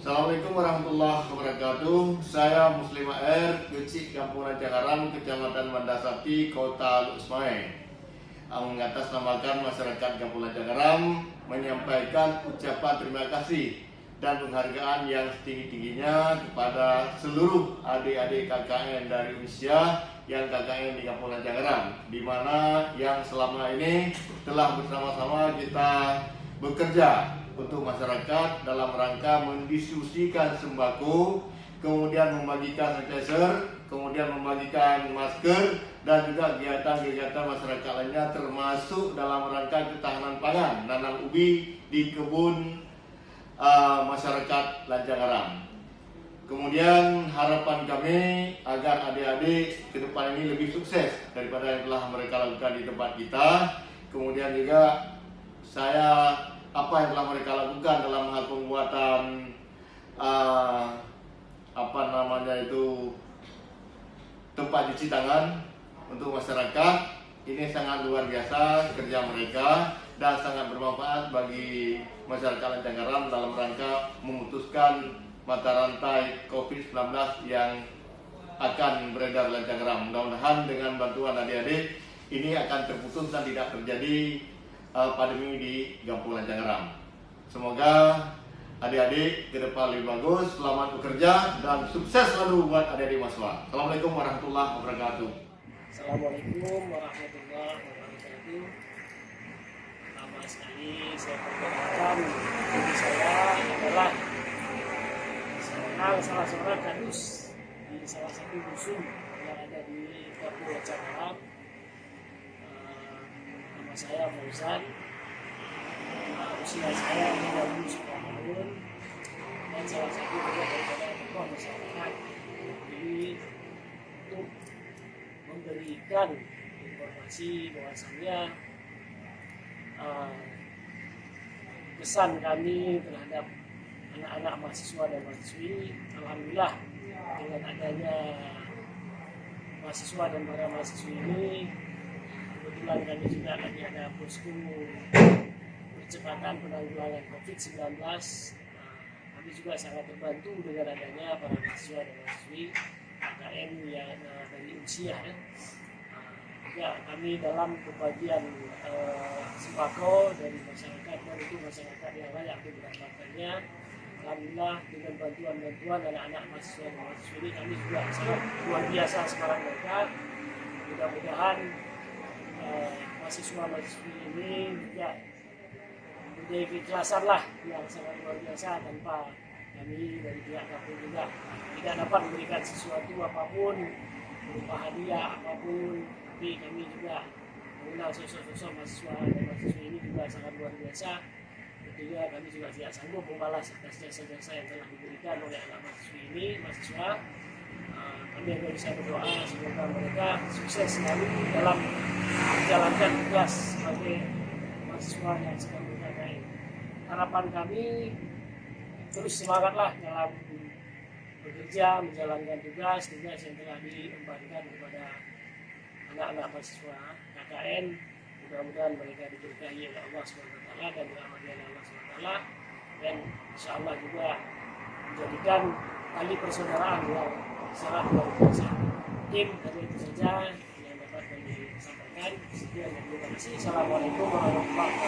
Assalamualaikum warahmatullahi wabarakatuh. Saya Muslim AR, Kecik Kampung Rancagaram, Kecamatan Mandasati, Kota Lusmai, mengatasnamakan masyarakat Kampung Rancagaram menyampaikan ucapan terima kasih dan penghargaan yang setinggi-tingginya kepada seluruh adik-adik KKN dari Usia yang KKN di Kampung Rancagaram, di mana yang selama ini telah bersama-sama kita bekerja untuk masyarakat dalam rangka mendistribusikan sembako, kemudian membagikan sanitizer, kemudian membagikan masker, dan juga kegiatan-kegiatan masyarakat lainnya termasuk dalam rangka ketahanan pangan, nanam ubi di kebun masyarakat Rancagaram. Kemudian harapan kami agar adik-adik ke depan ini lebih sukses daripada yang telah mereka lakukan di tempat kita. Kemudian juga apa yang telah mereka lakukan dalam hal pembuatan tempat cuci tangan untuk masyarakat, ini sangat luar biasa kerja mereka dan sangat bermanfaat bagi masyarakat Rancagaram dalam rangka memutuskan mata rantai COVID-19 yang akan beredar di Rancagaram. Mudah-mudahan dengan bantuan adik-adik ini akan terputus dan tidak terjadi pandemi di Kampung Rancagaram. Semoga adik-adik ke depan lebih bagus, selamat bekerja dan sukses selalu buat adik-adik mahasiswa. Assalamualaikum warahmatullahi wabarakatuh. Assalamualaikum warahmatullahi wabarakatuh. Pertama sekali saya perkenalkan diri saya adalah salah seorang kadus di salah satu dusun yang ada di Kampung Rancagaram. Nama saya Fauzan, usia saya 39 tahun, dan salah satu juga daripada tokoh masyarakat. Jadi untuk memberikan informasi bahwasannya kesan kami terhadap anak-anak mahasiswa dan mahasiswi, alhamdulillah dengan adanya mahasiswa dan para mahasiswi ini, kebetulan kami juga lagi ada posko percepatan penanggulangan COVID-19. Kami juga sangat terbantu dengan adanya para mahasiswa dan mahasiswi KKN yang dari Usia. Juga kami dalam pembagian sembako dari masyarakat, dan itu masyarakat yang layak untuk mendapatkannya. Alhamdulillah dengan bantuan anak-anak mahasiswa dan mahasiswi ini, kami juga sangat luar biasa sekarang mereka. Mudah-mudahan mahasiswa-mahasiswi ini juga mempunyai keikhlasan lah yang sangat luar biasa, tanpa kami dari pihak kampung juga tidak dapat memberikan sesuatu apapun berupa hadiah apapun, tapi kami juga mengenal sosok-sosok mahasiswa dan mahasiswi ini juga sangat luar biasa. Tentunya kami juga tidak sanggup membalas atas jasa-jasa yang telah diberikan oleh anak mahasiswa. Kami hanya bisa berdoa semoga mereka sukses selalu dalam menjalankan tugas sebagai mahasiswa yang sedang berKKN. Harapan kami terus semangatlah dalam bekerja, menjalankan tugas yang telah diembankan kepada anak-anak mahasiswa KKN. Mudah-mudahan mereka diberkahi oleh Allah SWT dan dirahmati oleh Allah SWT, dan insya Allah juga menjadikan tali persaudaraan yang sangat luar biasa. Mungkin dari itu saja yang dapat kami sampaikan. Sekian dan terima kasih. Assalamualaikum warahmatullahi wabarakatuh.